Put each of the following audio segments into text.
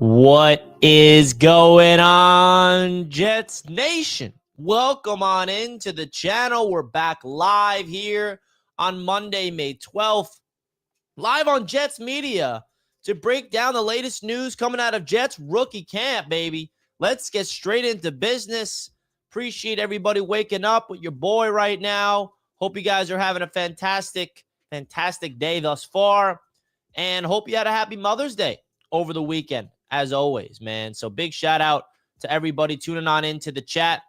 What is going on, Jets Nation? Welcome on into the channel. We're back live here on Monday, May 12th, live on Jets Media to break down the latest news coming out of Jets rookie camp, baby. Let's get straight into business. Appreciate everybody waking up with your boy right now. Hope you guys are having a fantastic day thus far, and hope you had a happy Mother's Day over the weekend, as always, man. So big shout out to everybody tuning on into the chat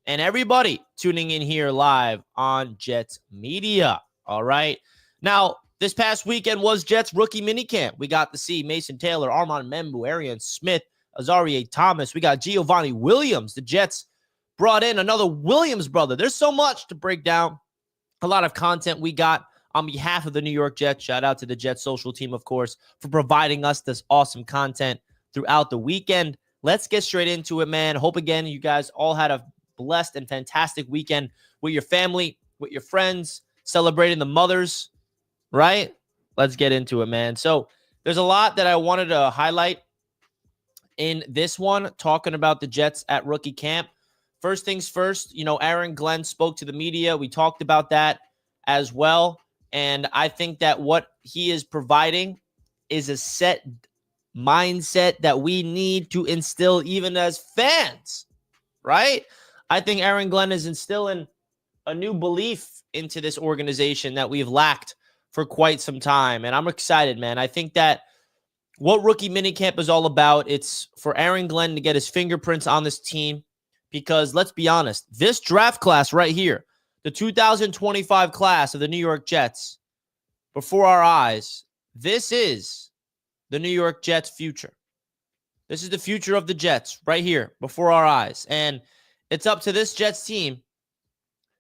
and everybody tuning in here live on Jets Media. All right. Now, this past weekend was Jets rookie minicamp. We got to see Mason Taylor, Armand Membu, Arian Smith, Azarie Thomas. We got Giovanni Williams. The Jets brought in another Williams brother. There's so much to break down. A lot of content we got on behalf of the New York Jets. Shout out to the Jets social team, of course, for providing us this awesome content throughout the weekend. Let's get straight into it, man. Hope, again, you guys all had a blessed and fantastic weekend with your family, with your friends, celebrating the mothers, right? Let's get into it, man. So there's a lot that I wanted to highlight in this one, talking about the Jets at rookie camp. First things first, Aaron Glenn spoke to the media. We talked about that as well. And I think that what he is providing is a set mindset that we need to instill even as fans, right? I think Aaron Glenn is instilling a new belief into this organization that we've lacked for quite some time. And I'm excited, man. I think that what rookie minicamp is all about, it's for Aaron Glenn to get his fingerprints on this team. Because let's be honest, this draft class right here, the 2025 class of the New York Jets, before our eyes, this is the New York Jets' future. This is the future of the Jets right here before our eyes. And it's up to this Jets team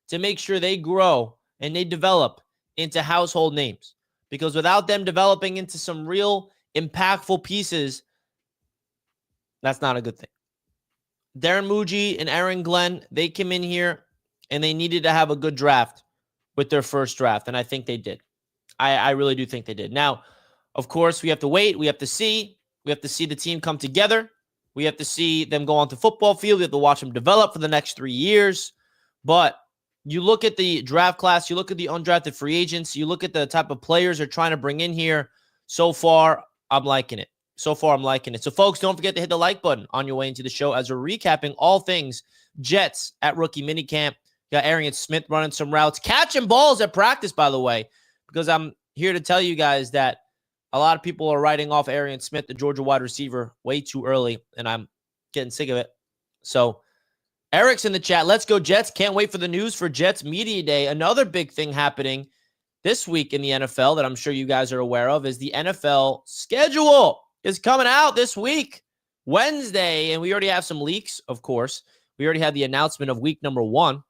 to make sure they grow and they develop into household names. Because without them developing into some real impactful pieces, that's not a good thing. Darren Muji and Aaron Glenn, they came in here and they needed to have a good draft with their first draft, and I think they did. I really do think they did. Now, of course, we have to wait. We have to see. We have to see the team come together. We have to see them go onto the football field. We have to watch them develop for the next 3 years. But you look at the draft class, you look at the undrafted free agents, you look at the type of players they're trying to bring in here. So far, I'm liking it. So, folks, don't forget to hit the like button on your way into the show as we're recapping all things Jets at rookie minicamp. Got Arian Smith running some routes, catching balls at practice, by the way, because I'm here to tell you guys that a lot of people are writing off Arian Smith, the Georgia wide receiver, way too early, and I'm getting sick of it. So, Eric's in the chat. Let's go, Jets. Can't wait for the news for Jets Media Day. Another big thing happening this week in the NFL that I'm sure you guys are aware of is the NFL schedule is coming out this week, Wednesday, and we already have some leaks, of course. We already had the announcement of week number 1.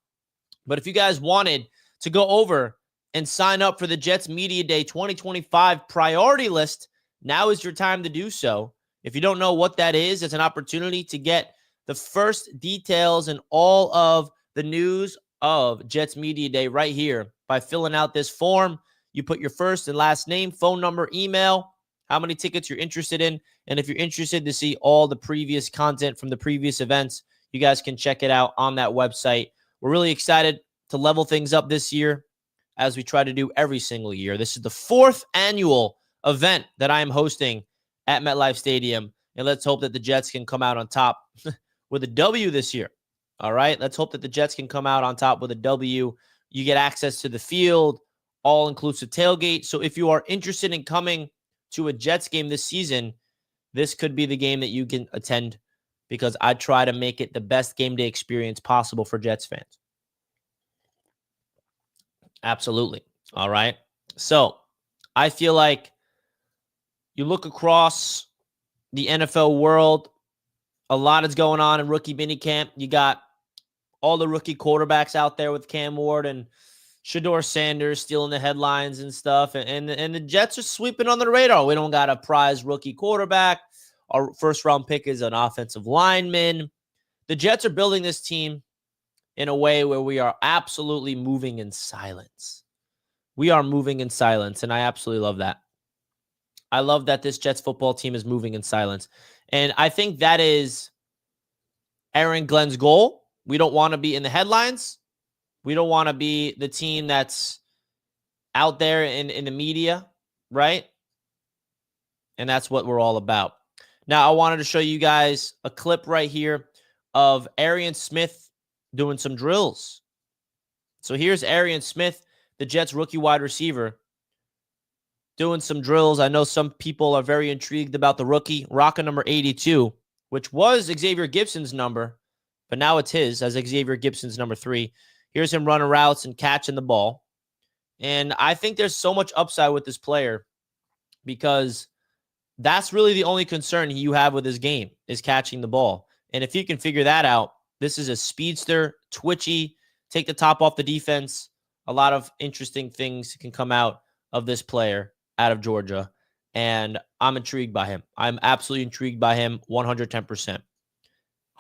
But if you guys wanted to go over and sign up for the Jets Media Day 2025 priority list, now is your time to do so. If you don't know what that is, it's an opportunity to get the first details and all of the news of Jets Media Day right here by filling out this form. You put your first and last name, phone number, email, how many tickets you're interested in, and if you're interested to see all the previous content from the previous events, you guys can check it out on that website. We're really excited to level things up this year as we try to do every single year. This is the 4th annual event that I am hosting at MetLife Stadium, and let's hope that the Jets can come out on top with a W this year. All right, let's hope that the Jets can come out on top with a W. You get access to the field, all-inclusive tailgate. So if you are interested in coming to a Jets game this season, this could be the game that you can attend because I try to make it the best game day experience possible for Jets fans. Absolutely. All right. So I feel like you look across the NFL world, a lot is going on in rookie minicamp. You got all the rookie quarterbacks out there with Cam Ward and Shedeur Sanders stealing the headlines and stuff. And the Jets are sweeping on the radar. We don't got a prize rookie quarterback. Our first-round pick is an offensive lineman. The Jets are building this team in a way where we are absolutely moving in silence. We are moving in silence, and I absolutely love that. I love that this Jets football team is moving in silence. And I think that is Aaron Glenn's goal. We don't want to be in the headlines. We don't want to be the team that's out there in the media, right? And that's what we're all about. Now, I wanted to show you guys a clip right here of Arian Smith doing some drills. So here's Arian Smith, the Jets rookie wide receiver, doing some drills. I know some people are very intrigued about the rookie, rocking number 82, which was Xavier Gibson's number, but now it's his as Xavier Gibson's number 3. Here's him running routes and catching the ball. And I think there's so much upside with this player because that's really the only concern you have with his game is catching the ball. And if you can figure that out, this is a speedster, twitchy, take the top off the defense. A lot of interesting things can come out of this player out of Georgia. And I'm intrigued by him. I'm absolutely intrigued by him 110%.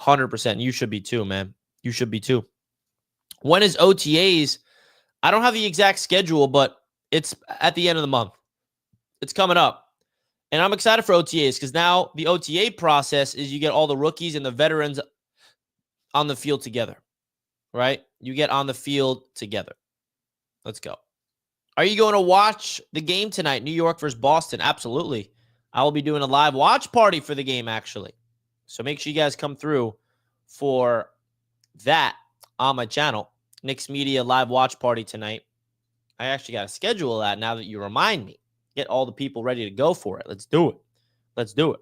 100%. You should be too, man. You should be too. When is OTAs? I don't have the exact schedule, but it's at the end of the month. It's coming up. And I'm excited for OTAs because now the OTA process is you get all the rookies and the veterans on the field together, right? You get on the field together. Let's go. Are you going to watch the game tonight, New York versus Boston? Absolutely. I will be doing a live watch party for the game, actually. So make sure you guys come through for that on my channel. Knicks Media live watch party tonight. I actually got to schedule that now that you remind me. Get all the people ready to go for it. Let's do it. Let's do it.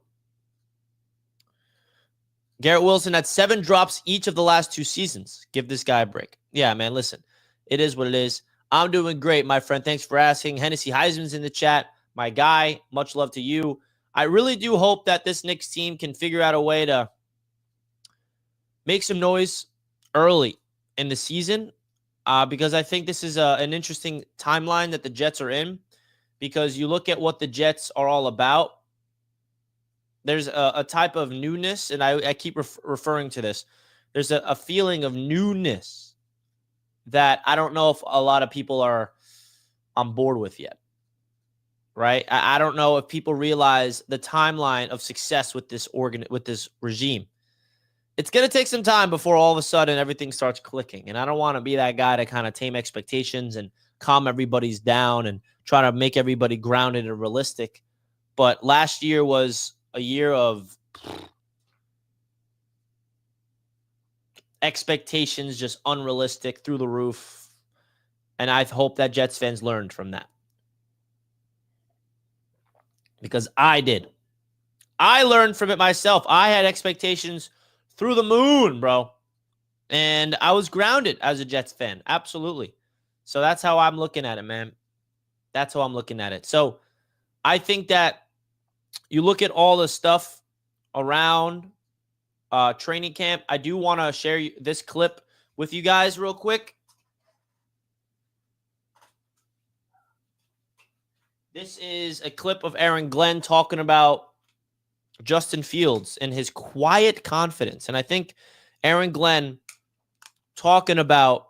Garrett Wilson had 7 drops each of the last 2 seasons. Give this guy a break. Yeah, man, listen. It is what it is. I'm doing great, my friend. Thanks for asking. Hennessy Heisman's in the chat. My guy, much love to you. I really do hope that this Knicks team can figure out a way to make some noise early in the season because I think this is an interesting timeline that the Jets are in because you look at what the Jets are all about. There's a type of newness, and I keep referring to this. There's a feeling of newness that I don't know if a lot of people are on board with yet, right? I don't know if people realize the timeline of success with this regime. It's going to take some time before all of a sudden everything starts clicking, and I don't want to be that guy to kind of tame expectations and calm everybody's down and try to make everybody grounded and realistic. But last year was a year of expectations just unrealistic through the roof. And I hope that Jets fans learned from that. Because I did. I learned from it myself. I had expectations through the moon, bro. And I was grounded as a Jets fan. Absolutely. So that's how I'm looking at it, man. That's how I'm looking at it. So I think that you look at all the stuff around training camp. I do want to share this clip with you guys real quick. This is a clip of Aaron Glenn talking about Justin Fields and his quiet confidence. And I think Aaron Glenn talking about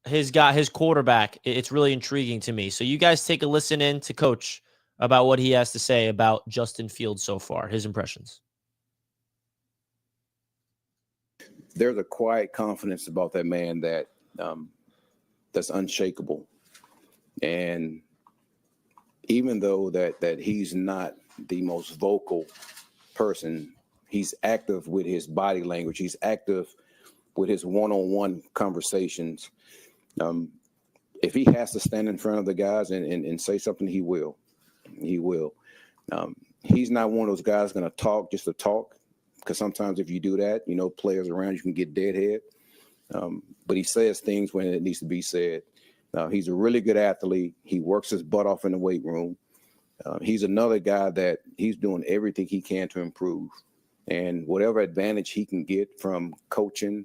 his quarterback, it's really intriguing to me. So you guys take a listen in to Coach about what he has to say about Justin Fields so far, his impressions. There's a quiet confidence about that man that that's unshakable. And even though that he's not the most vocal person, he's active with his body language. He's active with his one-on-one conversations. If he has to stand in front of the guys and say something, he will. He will. He's not one of those guys going to talk just to talk, because sometimes if you do that, players around you can get deadhead. But he says things when it needs to be said. He's a really good athlete. He works his butt off in the weight room. He's another guy that he's doing everything he can to improve. And whatever advantage he can get from coaching,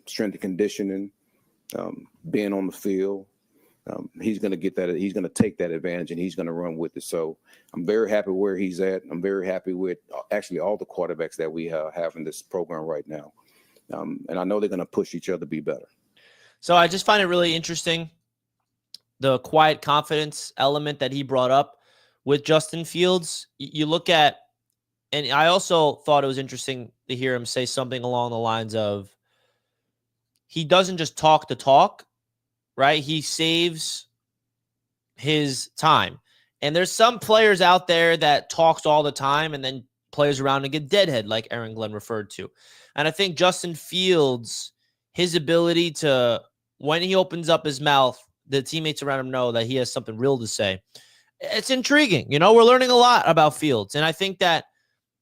strength and conditioning, being on the field, he's going to get that. He's going to take that advantage and he's going to run with it. So I'm very happy where he's at. I'm very happy with actually all the quarterbacks that we have in this program right now. And I know they're going to push each other to be better. So I just find it really interesting the quiet confidence element that he brought up with Justin Fields. You look at, and I also thought it was interesting to hear him say something along the lines of, he doesn't just talk the talk, right? He saves his time. And there's some players out there that talks all the time and then plays around and get deadhead, like Aaron Glenn referred to. And I think Justin Fields, his ability to, when he opens up his mouth, the teammates around him know that he has something real to say. It's intriguing. You know, we're learning a lot about Fields. And I think that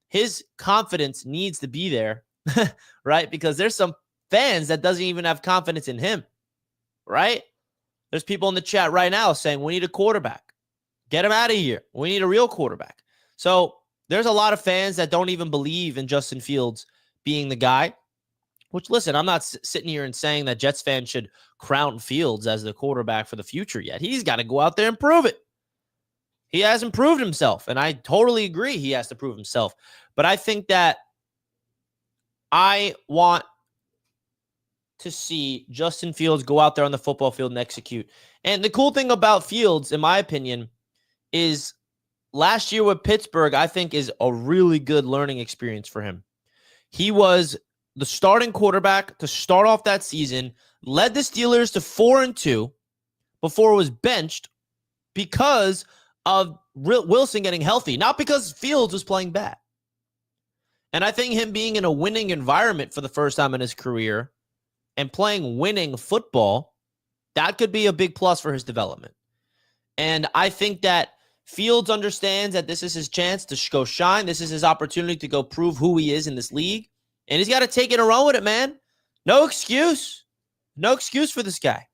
his confidence needs to be there, right? Because there's some fans that doesn't even have confidence in him, right? There's people in the chat right now saying, we need a quarterback. Get him out of here. We need a real quarterback. So there's a lot of fans that don't even believe in Justin Fields being the guy, which, listen, I'm not sitting here and saying that Jets fans should crown Fields as the quarterback for the future yet. He's got to go out there and prove it. He hasn't proved himself, and I totally agree he has to prove himself. But I think that I want to see Justin Fields go out there on the football field and execute. And the cool thing about Fields, in my opinion, is last year with Pittsburgh, I think, is a really good learning experience for him. He was the starting quarterback to start off that season, led the Steelers to 4-2 before it was benched because of Wilson getting healthy, not because Fields was playing bad. And I think him being in a winning environment for the first time in his career and playing winning football, that could be a big plus for his development. And I think that Fields understands that this is his chance to go shine. This is his opportunity to go prove who he is in this league. And he's got to take it and run with it, man. No excuse. No excuse for this guy.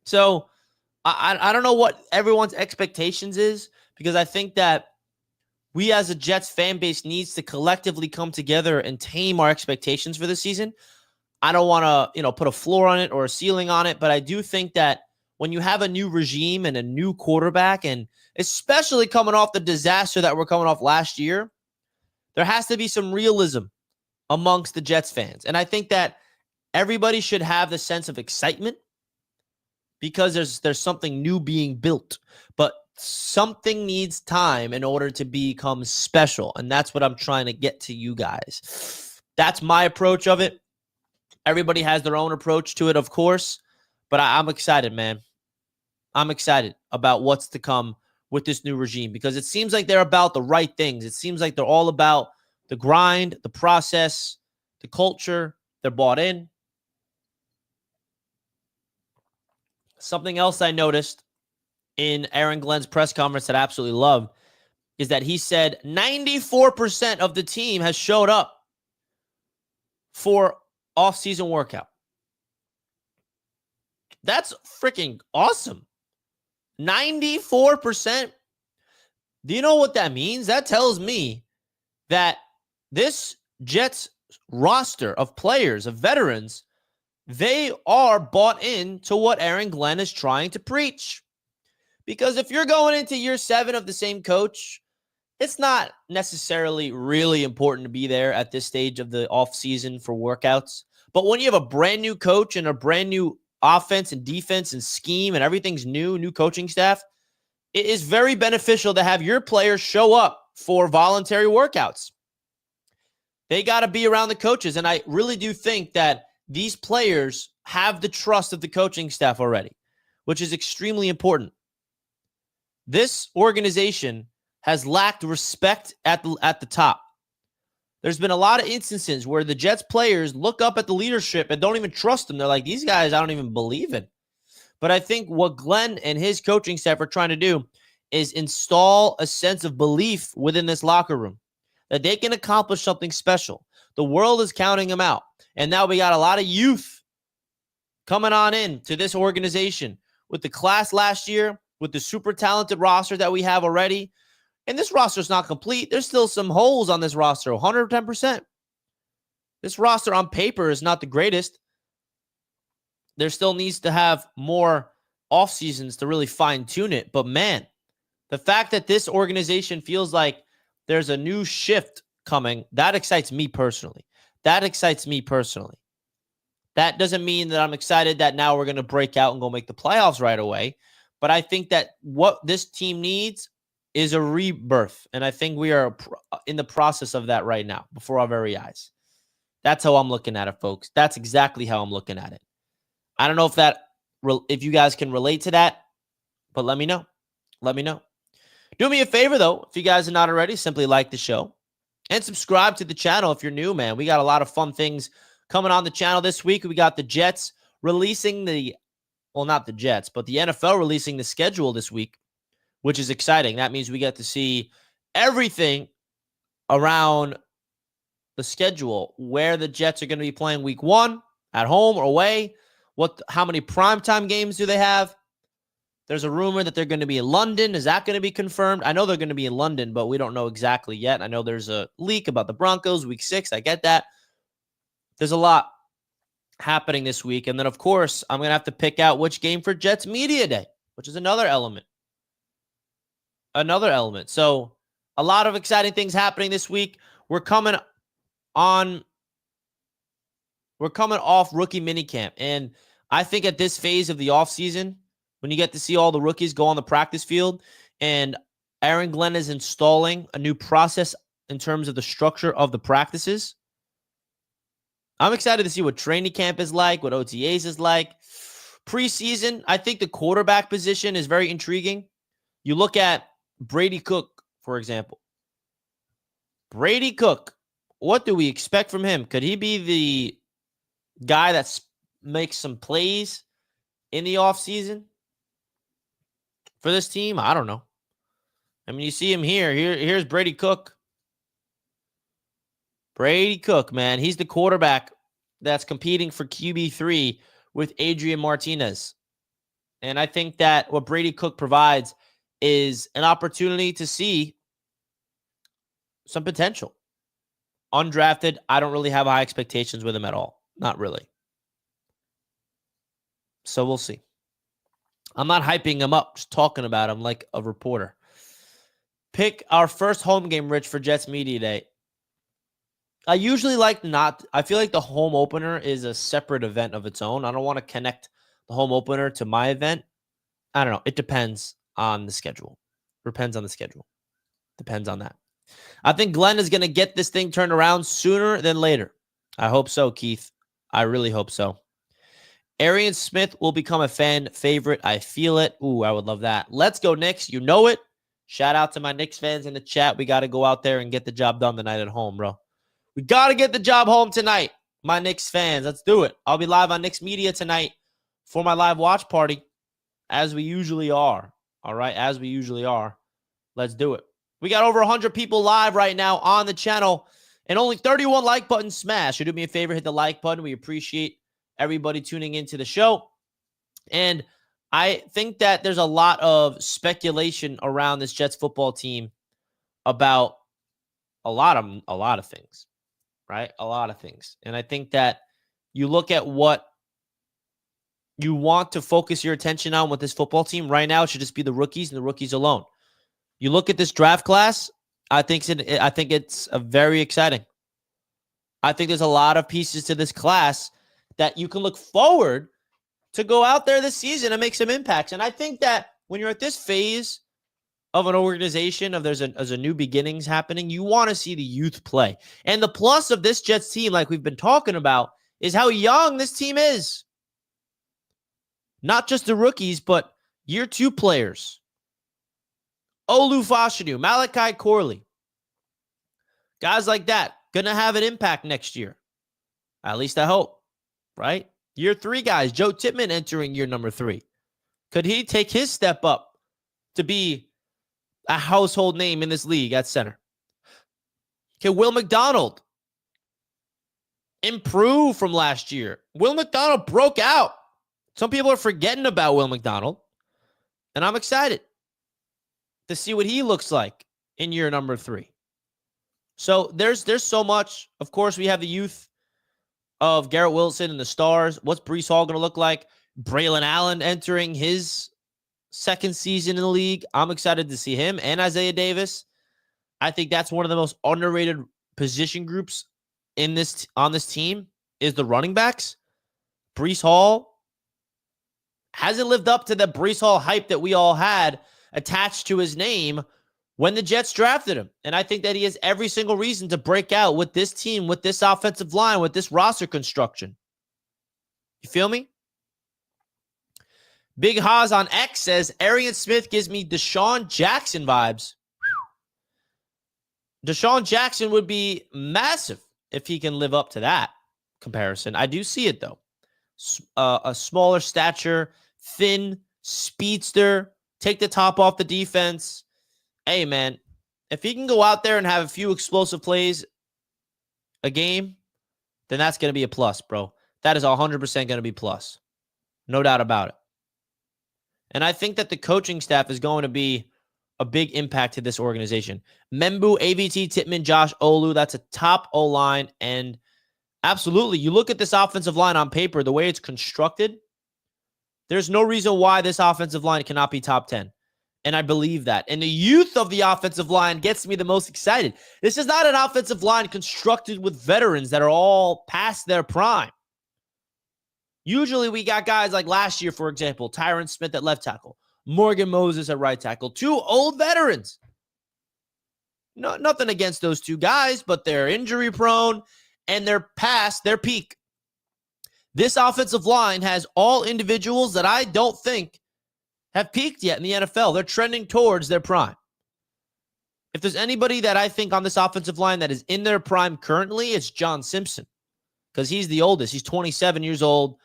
So I don't know what everyone's expectations is, because I think that we as a Jets fan base needs to collectively come together and tame our expectations for this season. I don't want to, put a floor on it or a ceiling on it, but I do think that when you have a new regime and a new quarterback, and especially coming off the disaster that we're coming off last year, there has to be some realism amongst the Jets fans. And I think that everybody should have the sense of excitement because there's something new being built, but something needs time in order to become special. And that's what I'm trying to get to you guys. That's my approach of it. Everybody has their own approach to it, of course, but I'm excited, man. I'm excited about what's to come with this new regime because it seems like they're about the right things. It seems like they're all about the grind, the process, the culture. They're bought in. Something else I noticed in Aaron Glenn's press conference that I absolutely loved is that he said 94% of the team has showed up for off-season workout. That's freaking awesome. 94%. Do you know what that means? That tells me that this Jets roster of players, of veterans, they are bought into what Aaron Glenn is trying to preach. Because if you're going into year 7 of the same coach, it's not necessarily really important to be there at this stage of the offseason for workouts. But when you have a brand new coach and a brand new offense and defense and scheme and everything's new coaching staff, it is very beneficial to have your players show up for voluntary workouts. They got to be around the coaches. And I really do think that these players have the trust of the coaching staff already, which is extremely important. This organization has lacked respect at the top. There's been a lot of instances where the Jets players look up at the leadership and don't even trust them. They're like, these guys I don't even believe in. But I think what Glenn and his coaching staff are trying to do is install a sense of belief within this locker room that they can accomplish something special. The world is counting them out. And now we got a lot of youth coming on in to this organization with the class last year, with the super talented roster that we have already. And this roster is not complete. There's still some holes on this roster, 110%. This roster on paper is not the greatest. There still needs to have more off seasons to really fine tune it. But man, the fact that this organization feels like there's a new shift coming, that excites me personally. That doesn't mean that I'm excited that now we're going to break out and go make the playoffs right away. But I think that what this team needs is a rebirth. And I think we are in the process of that right now before our very eyes. That's how I'm looking at it, folks. That's exactly how I'm looking at it. I don't know if you guys can relate to that, but let me know. Let me know. Do me a favor, though. If you guys are not already, simply like the show and subscribe to the channel if you're new, man. We got a lot of fun things coming on the channel this week. We got the Jets releasing not the Jets, but the NFL releasing the schedule this week, which is exciting. That means we get to see everything around the schedule, where the Jets are going to be playing week 1, at home or away, how many primetime games do they have? There's a rumor that they're going to be in London. Is that going to be confirmed? I know they're going to be in London, but we don't know exactly yet. I know there's a leak about the Broncos week 6. I get that. There's a lot happening this week. And then, of course, I'm going to have to pick out which game for Jets Media Day, which is another element. So a lot of exciting things happening this week. We're coming off rookie minicamp. And I think at this phase of the offseason, when you get to see all the rookies go on the practice field and Aaron Glenn is installing a new process in terms of the structure of the practices, I'm excited to see what training camp is like, what OTAs is like. Preseason, I think the quarterback position is very intriguing. You look at Brady Cook, for example. Brady Cook, what do we expect from him? Could he be the guy that makes some plays in the offseason for this team? I don't know. I mean, you see him here. Here's Brady Cook. Brady Cook, man. He's the quarterback that's competing for QB3 with Adrian Martinez. And I think that what Brady Cook provides is an opportunity to see some potential. Undrafted, I don't really have high expectations with him at all. Not really. So we'll see. I'm not hyping him up, just talking about him like a reporter. Pick our first home game, Rich, for Jets Media Day. I usually I feel like the home opener is a separate event of its own. I don't want to connect the home opener to my event. I don't know. It depends on the schedule. Depends on that. I think Glenn is going to get this thing turned around sooner than later. I hope so, Keith. I really hope so. Arian Smith will become a fan favorite. I feel it. Ooh, I would love that. Let's go Knicks. You know it. Shout out to my Knicks fans in the chat. We got to go out there and get the job done tonight at home, bro. We got to get the job home tonight, my Knicks fans. Let's do it. I'll be live on Knicks Media tonight for my live watch party, as we usually are. All right, as we usually are. Let's do it. We got over 100 people live right now on the channel and only 31 like buttons smashed. So do me a favor, hit the like button. We appreciate everybody tuning into the show. And I think that there's a lot of speculation around this Jets football team about a lot of things, right? A lot of things. And I think that you look at what you want to focus your attention on with this football team right now, it should just be the rookies and the rookies alone. You look at this draft class, I think it's a very exciting. I think there's a lot of pieces to this class that you can look forward to go out there this season and make some impacts. And I think that when you're at this phase of an organization, there's a new beginnings happening, you want to see the youth play. And the plus of this Jets team, like we've been talking about, is how young this team is. Not just the rookies, but year 2 players. Olu Fashanu, Malachi Corley. Guys like that, going to have an impact next year. At least I hope, right? Year 3 guys, Joe Tippmann entering year number 3. Could he take his step up to be a household name in this league at center? Okay, Will McDonald improved from last year. Will McDonald broke out. Some people are forgetting about Will McDonald, and I'm excited to see what he looks like in year number 3. So there's so much. Of course, we have the youth of Garrett Wilson and the Stars. What's Breece Hall going to look like? Braylon Allen entering his second season in the league. I'm excited to see him and Isaiah Davis. I think that's one of the most underrated position groups on this team is the running backs. Breece Hall hasn't lived up to the Breece Hall hype that we all had attached to his name when the Jets drafted him. And I think that he has every single reason to break out with this team, with this offensive line, with this roster construction. You feel me? Big Haas on X says, Arian Smith gives me Deshaun Jackson vibes. Deshaun Jackson would be massive if he can live up to that comparison. I do see it, though. A smaller stature, thin, speedster, take the top off the defense. Hey, man, if he can go out there and have a few explosive plays a game, then that's going to be a plus, bro. That is 100% going to be plus. No doubt about it. And I think that the coaching staff is going to be a big impact to this organization. Membu, AVT, Tittman, Josh Olu, that's a top O-line. And absolutely, you look at this offensive line on paper, the way it's constructed, there's no reason why this offensive line cannot be top 10. And I believe that. And the youth of the offensive line gets me the most excited. This is not an offensive line constructed with veterans that are all past their prime. Usually we got guys like last year, for example, Tyron Smith at left tackle, Morgan Moses at right tackle, two old veterans. No, nothing against those two guys, but they're injury prone and they're past their peak. This offensive line has all individuals that I don't think have peaked yet in the NFL. They're trending towards their prime. If there's anybody that I think on this offensive line that is in their prime currently, it's John Simpson, because he's the oldest. He's 27 years old,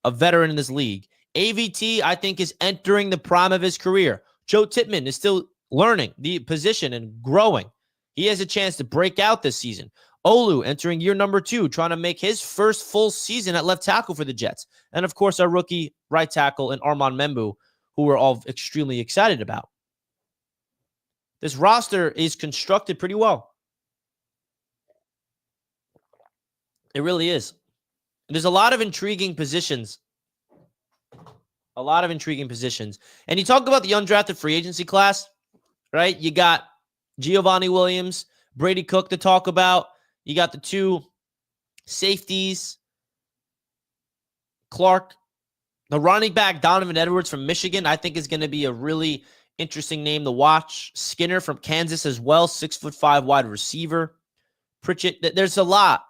a veteran in this league. AVT, I think, is entering the prime of his career. Joe Tittman is still learning the position and growing. He has a chance to break out this season. Olu entering year number 2, trying to make his first full season at left tackle for the Jets. And, of course, our rookie right tackle in Armand Membu, who we're all extremely excited about. This roster is constructed pretty well. It really is. There's a lot of intriguing positions. And you talk about the undrafted free agency class, right? You got Giovanni Williams, Brady Cook to talk about. You got the two safeties, Clark. The running back, Donovan Edwards from Michigan, I think is going to be a really interesting name to watch. Skinner from Kansas as well, 6'5" wide receiver. Pritchett, there's a lot.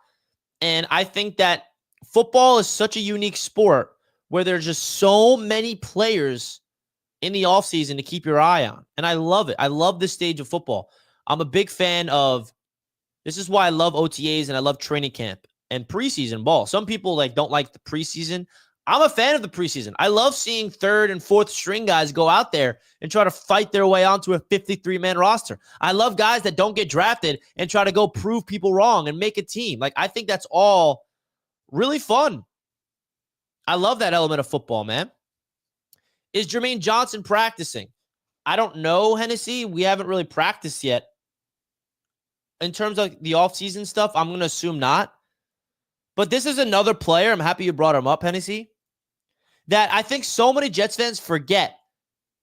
And I think that football is such a unique sport where there's just so many players in the offseason to keep your eye on. And I love it. I love this stage of football. I'm a big fan of, this is why I love OTAs and I love training camp and preseason ball. Some people don't like the preseason. I'm a fan of the preseason. I love seeing third and fourth string guys go out there and try to fight their way onto a 53-man roster. I love guys that don't get drafted and try to go prove people wrong and make a team. I think that's all really fun. I love that element of football, man. Is Jermaine Johnson practicing? I don't know, Hennessy. We haven't really practiced yet. In terms of the offseason stuff, I'm going to assume not. But this is another player, I'm happy you brought him up, Hennessy, that I think so many Jets fans forget.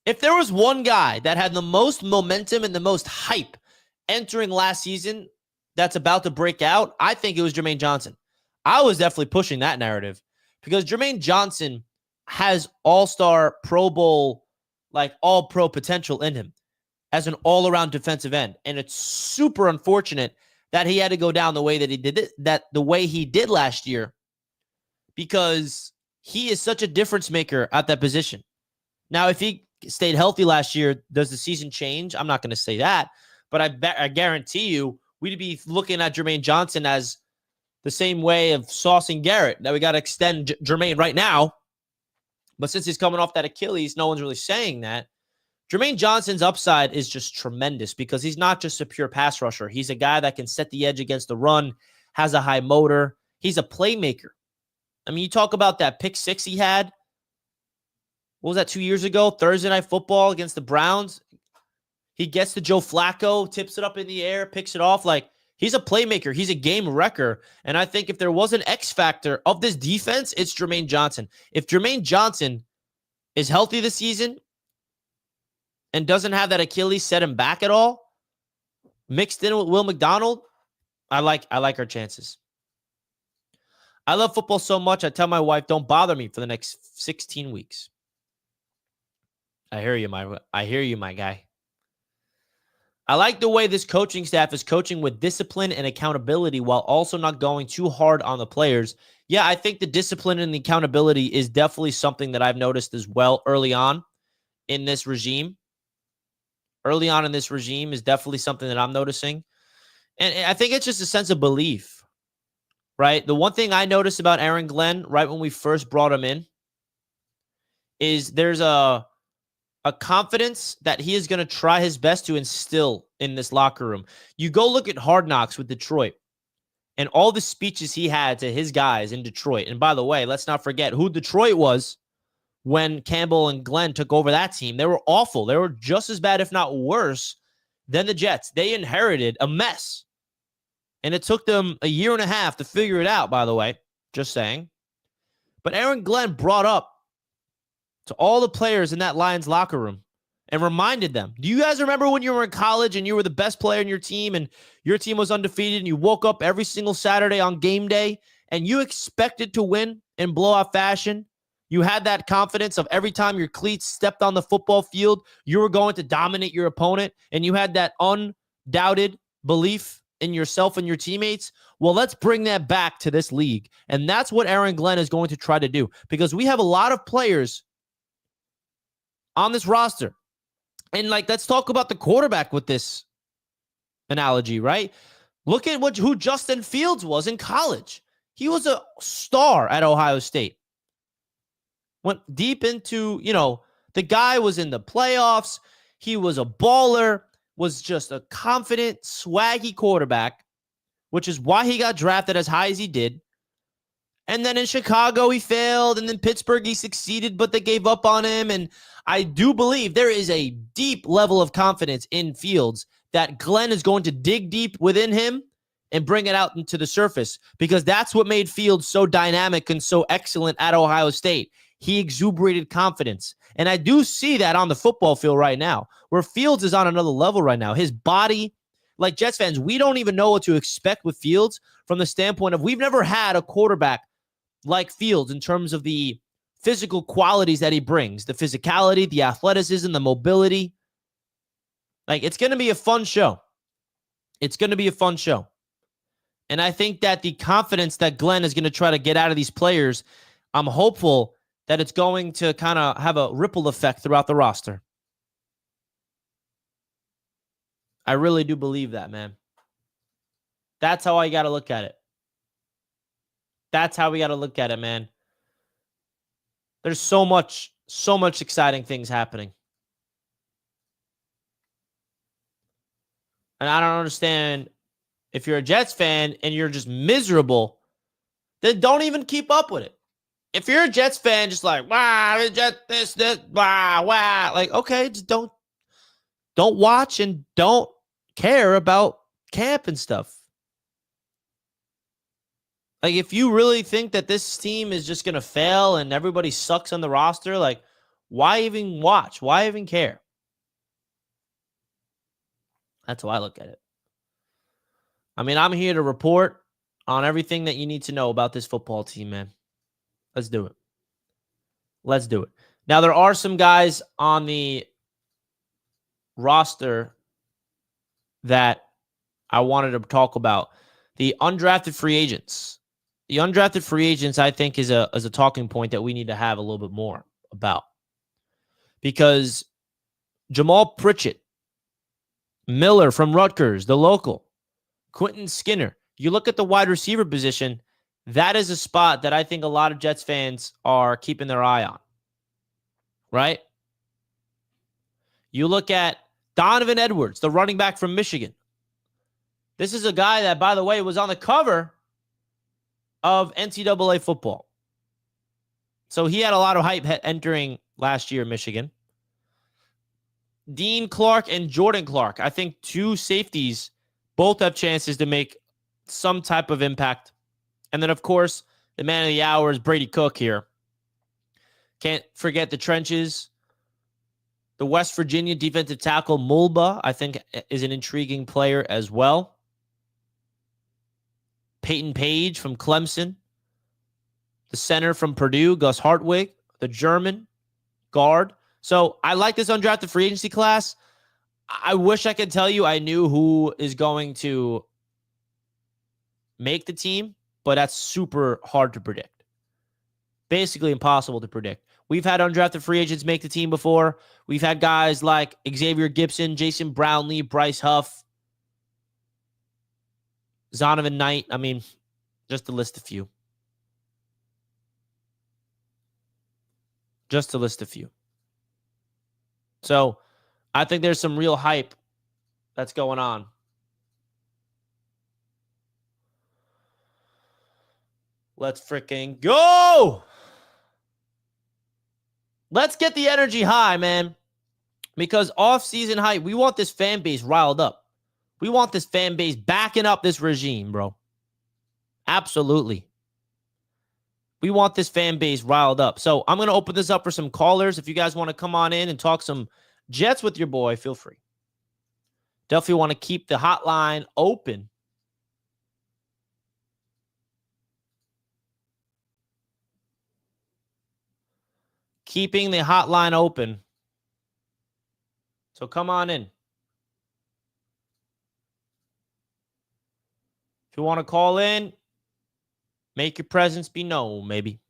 If there was one guy that had the most momentum and the most hype entering last season that's about to break out, I think it was Jermaine Johnson. I was definitely pushing that narrative because Jermaine Johnson has all-star, Pro Bowl, all-pro potential in him as an all-around defensive end. And it's super unfortunate that he had to go down the way that he did last year, because he is such a difference maker at that position. Now, if he stayed healthy last year, does the season change? I'm not going to say that, but I guarantee you we'd be looking at Jermaine Johnson as the same way of saucing Garrett, that we got to extend Jermaine right now. But since he's coming off that Achilles, no one's really saying that. Jermaine Johnson's upside is just tremendous because he's not just a pure pass rusher. He's a guy that can set the edge against the run, has a high motor. He's a playmaker. I mean, you talk about that pick six he had. What was that, 2 years ago? Thursday Night Football against the Browns. He gets to Joe Flacco, tips it up in the air, picks it off. He's a playmaker. He's a game wrecker. And I think if there was an X factor of this defense, it's Jermaine Johnson. If Jermaine Johnson is healthy this season and doesn't have that Achilles set him back at all, mixed in with Will McDonald, I like our chances. I love football so much, I tell my wife, don't bother me for the next 16 weeks. I hear you, my guy. I like the way this coaching staff is coaching with discipline and accountability while also not going too hard on the players. Yeah, I think the discipline and the accountability is definitely something that I've noticed as well early on in this regime. Early on in this regime is definitely something that I'm noticing. And I think it's just a sense of belief, right? The one thing I noticed about Aaron Glenn right when we first brought him in is there's a confidence that he is going to try his best to instill in this locker room. You go look at Hard Knocks with Detroit and all the speeches he had to his guys in Detroit. And by the way, let's not forget who Detroit was when Campbell and Glenn took over that team. They were awful. They were just as bad, if not worse, than the Jets. They inherited a mess. And it took them a year and a half to figure it out, by the way. Just saying. But Aaron Glenn brought up to all the players in that Lions locker room and reminded them, do you guys remember when you were in college and you were the best player in your team and your team was undefeated and you woke up every single Saturday on game day and you expected to win in blowout fashion? You had that confidence of every time your cleats stepped on the football field, you were going to dominate your opponent, and you had that undoubted belief in yourself and your teammates. Well, let's bring that back to this league. And that's what Aaron Glenn is going to try to do, because we have a lot of players on this roster. And let's talk about the quarterback with this analogy, right? Look at who Justin Fields was in college. He was a star at Ohio State. Went deep into, the guy was in the playoffs. He was a baller, was just a confident, swaggy quarterback, which is why he got drafted as high as he did. And then in Chicago, he failed. And then Pittsburgh, he succeeded, but they gave up on him. And I do believe there is a deep level of confidence in Fields that Glenn is going to dig deep within him and bring it out into the surface, because that's what made Fields so dynamic and so excellent at Ohio State. He exuberated confidence. And I do see that on the football field right now, where Fields is on another level right now. His body, like Jets fans, we don't even know what to expect with Fields from the standpoint of we've never had a quarterback like Fields in terms of the physical qualities that he brings, the physicality, the athleticism, the mobility. It's going to be a fun show. It's going to be a fun show. And I think that the confidence that Glenn is going to try to get out of these players, I'm hopeful that it's going to kind of have a ripple effect throughout the roster. I really do believe that, man. That's how I got to look at it. That's how we got to look at it, man. There's so much exciting things happening. And I don't understand, if you're a Jets fan and you're just miserable, then don't even keep up with it. If you're a Jets fan, just wow, Jets, this, wow. Okay, just don't watch and don't care about camp and stuff. If you really think that this team is just going to fail and everybody sucks on the roster, why even watch? Why even care? That's how I look at it. I mean, I'm here to report on everything that you need to know about this football team, man. Let's do it. Let's do it. Now, there are some guys on the roster that I wanted to talk about. The undrafted free agents. The undrafted free agents, I think, is a talking point that we need to have a little bit more about. Because Jamal Pritchett, Miller from Rutgers, the local, Quentin Skinner. You look at the wide receiver position, that is a spot that I think a lot of Jets fans are keeping their eye on. Right? You look at Donovan Edwards, the running back from Michigan. This is a guy that, by the way, was on the cover of NCAA football. So he had a lot of hype entering last year in Michigan. Dean Clark and Jordan Clark. I think two safeties both have chances to make some type of impact. And then, of course, the man of the hour is Brady Cook here. Can't forget the trenches. The West Virginia defensive tackle Mulba, I think, is an intriguing player as well. Peyton Page from Clemson. The center from Purdue, Gus Hartwig. The German guard, So I like this undrafted free agency class. I wish I could tell you I knew who is going to make the team, but that's super hard to predict. Basically impossible to predict. We've had undrafted free agents make the team before. We've had guys like Xavier Gibson, Jason Brownlee, Bryce Huff, Zonovan Knight. I mean, just to list a few. Just to list a few. So I think there's some real hype that's going on. Let's freaking go. Let's get the energy high, man. Because off-season hype, we want this fan base riled up. We want this fan base backing up this regime, bro. Absolutely. We want this fan base riled up. So I'm going to open this up for some callers. If you guys want to come on in and talk some Jets with your boy, feel free. Definitely want to keep the hotline open. Keeping the hotline open. So come on in. If you want to call in, make your presence be known, maybe.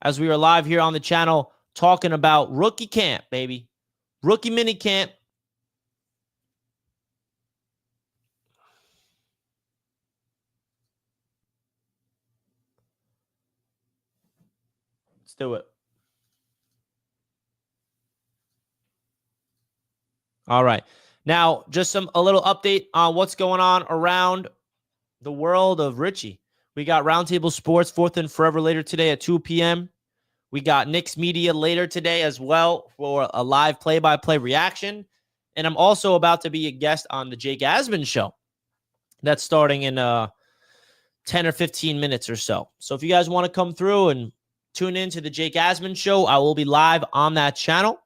As we are live here on the channel talking about rookie camp, baby. Rookie mini camp. Let's do it. All right. Now, just a little update on what's going on around the world of Richie. We got Roundtable Sports, Fourth and Forever later today at 2 p.m. We got Knicks Media later today as well for a live play-by-play reaction. And I'm also about to be a guest on the Jake Asman show. That's starting in 10 or 15 minutes or so. So if you guys want to come through and tune in to the Jake Asman show, I will be live on that channel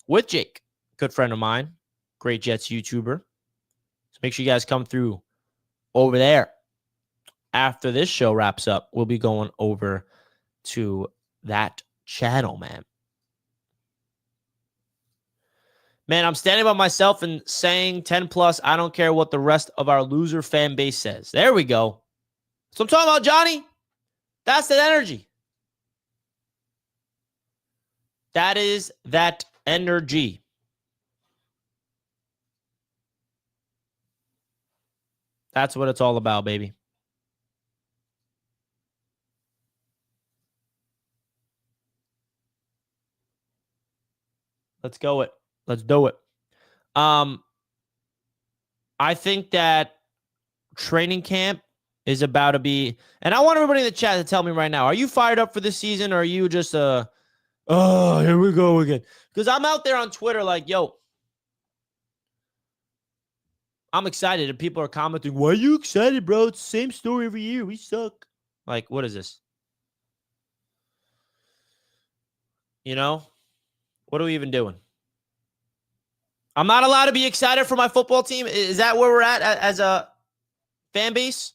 with Jake, good friend of mine, great Jets YouTuber. So make sure you guys come through over there. After this show wraps up, we'll be going over to that channel, man. Man, I'm standing by myself and saying 10 plus. I don't care what the rest of our loser fan base says. There we go. So I'm talking about, Johnny. That's that energy. That is that energy. That's what it's all about, baby. Let's go it. Let's do it. I think that training camp is about to be, and I want everybody in the chat to tell me right now, are you fired up for this season, or are you just oh, here we go again? Because I'm out there on Twitter like, yo, I'm excited, and people are commenting, why are you excited, bro? It's the same story every year. We suck. Like, what is this? You know? What are we even doing? I'm not allowed to be excited for my football team. Is that where we're at as a fan base?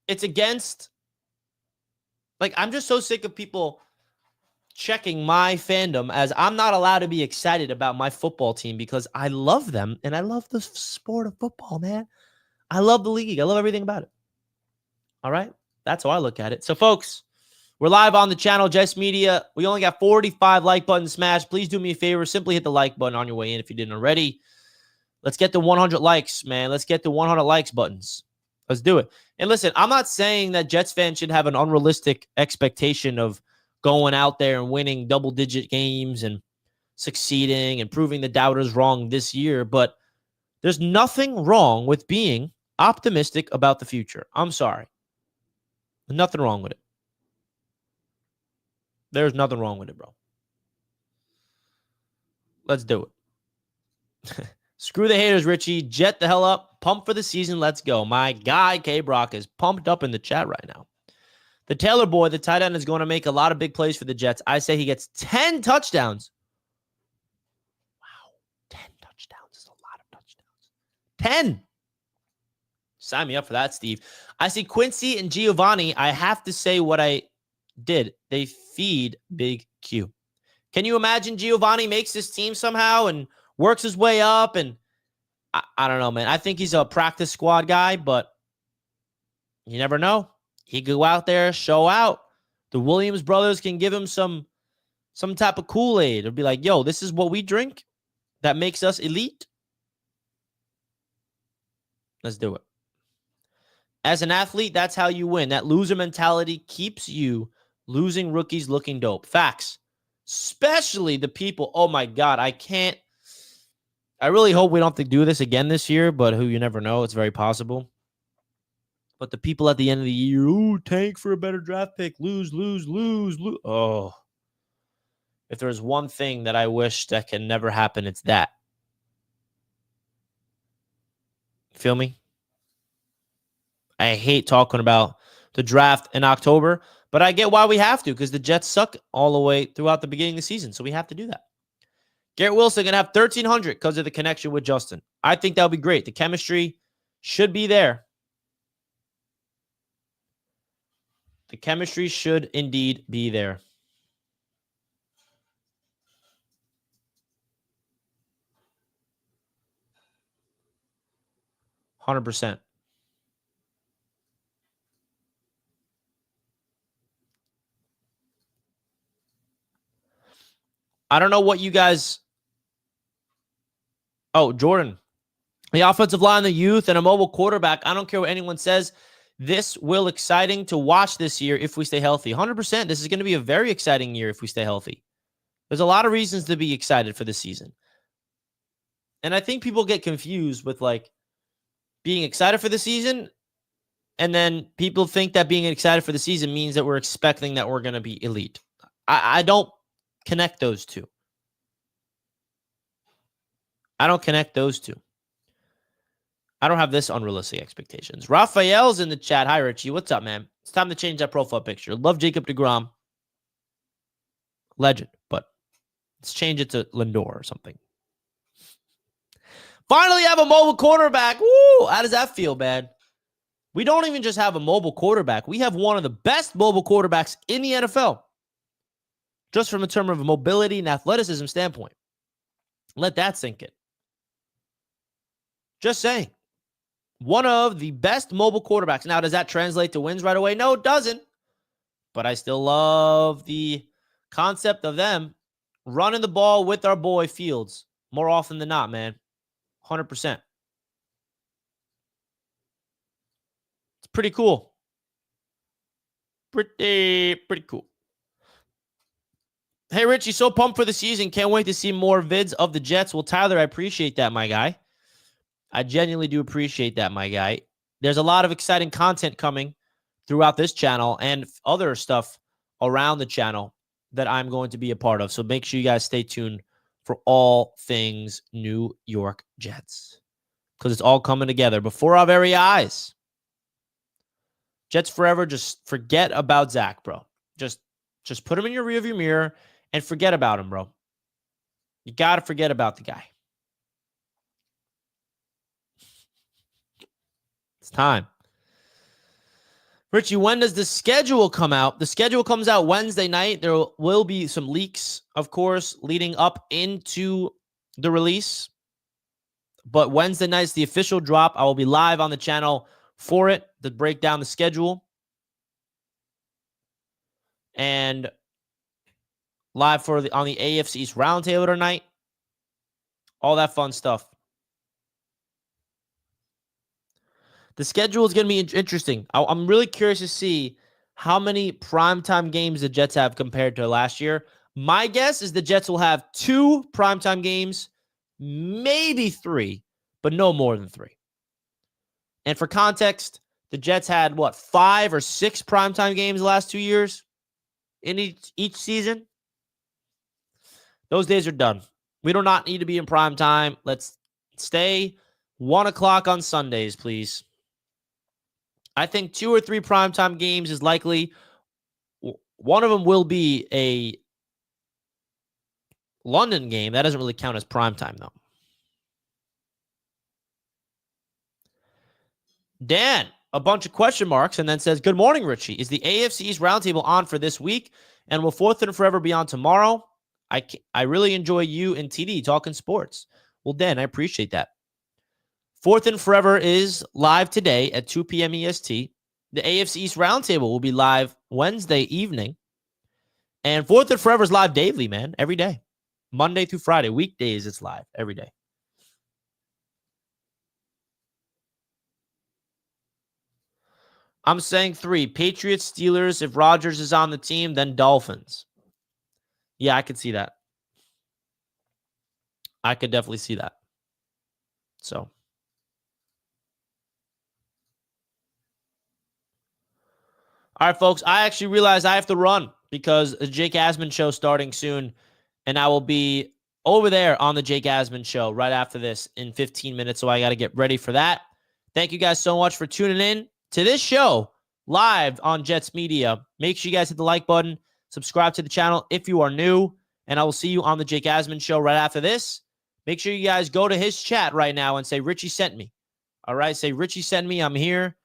It's against. Like, I'm just so sick of people checking my fandom as I'm not allowed to be excited about my football team because I love them and I love the sport of football, man. I love the league. I love everything about it. All right? That's how I look at it. So, folks, we're live on the channel, Jets Media. We only got 45 like buttons smashed. Please do me a favor. Simply hit the like button on your way in if you didn't already. Let's get to 100 likes, man. Let's get to 100 likes buttons. Let's do it. And listen, I'm not saying that Jets fans should have an unrealistic expectation of going out there and winning double-digit games and succeeding and proving the doubters wrong this year, but there's nothing wrong with being optimistic about the future. I'm sorry. Nothing wrong with it. There's nothing wrong with it, bro. Let's do it. Screw the haters, Richie. Jet the hell up. Pump for the season. Let's go. My guy, K-Brock, is pumped up in the chat right now. The Taylor boy, the tight end, is going to make a lot of big plays for the Jets. I say he gets 10 touchdowns. Wow. 10 touchdowns is a lot of touchdowns. 10. Sign me up for that, Steve. I see Quincy and Giovanni. I have to say what I did. They feed Big Q. Can you imagine Giovanni makes this team somehow and works his way up? And I don't know, man. I think he's a practice squad guy, but you never know. He could go out there, show out. The Williams brothers can give him some type of Kool-Aid. It'll be like, yo, this is what we drink that makes us elite. Let's do it. As an athlete, that's how you win. That loser mentality keeps you losing rookies looking dope. Facts. Especially the people. Oh, my God. I really hope we don't have to do this again this year, but who you never know. It's very possible. But the people at the end of the year, ooh, tank for a better draft pick, lose. Oh, if there's one thing that I wish that can never happen, it's that. Feel me? I hate talking about the draft in October, but I get why we have to, because the Jets suck all the way throughout the beginning of the season, so we have to do that. Garrett Wilson going to have 1,300 because of the connection with Justin. I think that would be great. The chemistry should be there. The chemistry should indeed be there. %100. I don't know what you guys... Oh, Jordan. The offensive line, the youth, and a mobile quarterback. I don't care what anyone says. This will exciting to watch this year if we stay healthy. 100%. This is going to be a very exciting year if we stay healthy. There's a lot of reasons to be excited for this season. And I think people get confused with like being excited for the season. And then people think that being excited for the season means that we're expecting that we're going to be elite. I don't connect those two. I don't connect those two. I don't have this unrealistic expectations. Raphael's in the chat. Hi, Richie. What's up, man? It's time to change that profile picture. Love Jacob deGrom. Legend, but let's change it to Lindor or something. Finally have a mobile quarterback. Woo! How does that feel, man? We don't even just have a mobile quarterback. We have one of the best mobile quarterbacks in the NFL. Just from a term of mobility and athleticism standpoint. Let that sink in. Just saying. One of the best mobile quarterbacks. Now, does that translate to wins right away? No, it doesn't. But I still love the concept of them running the ball with our boy Fields more often than not, man. 100%. It's pretty cool. Pretty cool. Hey, Richie, so pumped for the season. Can't wait to see more vids of the Jets. Well, Tyler, I appreciate that, my guy. I genuinely do appreciate that, my guy. There's a lot of exciting content coming throughout this channel and other stuff around the channel that I'm going to be a part of. So make sure you guys stay tuned for all things New York Jets, because it's all coming together before our very eyes. Jets forever. Just forget about Zach, bro. Just put him in your rearview mirror and forget about him, bro. You got to forget about the guy. It's time. Richie, when does the schedule come out? The schedule comes out Wednesday night. There will be some leaks, of course, leading up into the release. But Wednesday night's the official drop. I will be live on the channel for it to break down the schedule. And live on the AFC East Roundtable tonight. All that fun stuff. The schedule is going to be interesting. I'm really curious to see how many primetime games the Jets have compared to last year. My guess is the Jets will have 2 primetime games, maybe 3, but no more than 3. And for context, the Jets had, 5 or 6 primetime games the last 2 years in each season? Those days are done. We do not need to be in primetime. Let's stay 1 o'clock on Sundays, please. I think 2 or 3 primetime games is likely. One of them will be a London game. That doesn't really count as primetime, though. Dan, a bunch of question marks, and then says, good morning, Richie. Is the AFC East Roundtable on for this week? And will Fourth and Forever be on tomorrow? I really enjoy you and TD talking sports. Well, Dan, I appreciate that. Fourth and Forever is live today at 2 p.m. EST. The AFC East Roundtable will be live Wednesday evening. And Fourth and Forever is live daily, man, every day. Monday through Friday. Weekdays, it's live every day. I'm saying 3. Patriots, Steelers. If Rodgers is on the team, then Dolphins. Yeah, I could see that. I could definitely see that. So. All right, folks. I actually realized I have to run because the Jake Asman show starting soon. And I will be over there on the Jake Asman show right after this in 15 minutes. So I got to get ready for that. Thank you guys so much for tuning in to this show live on Jets Media. Make sure you guys hit the like button, subscribe to the channel if you are new, and I will see you on the Jake Asman show right after this. Make sure you guys go to his chat right now and say, Richie sent me. All right, say, Richie sent me. I'm here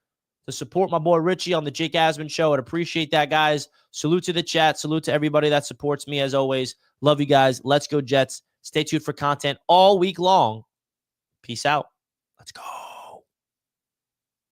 to support my boy Richie on the Jake Asman show. I'd appreciate that, guys. Salute to the chat. Salute to everybody that supports me as always. Love you guys. Let's go Jets. Stay tuned for content all week long. Peace out. Let's go.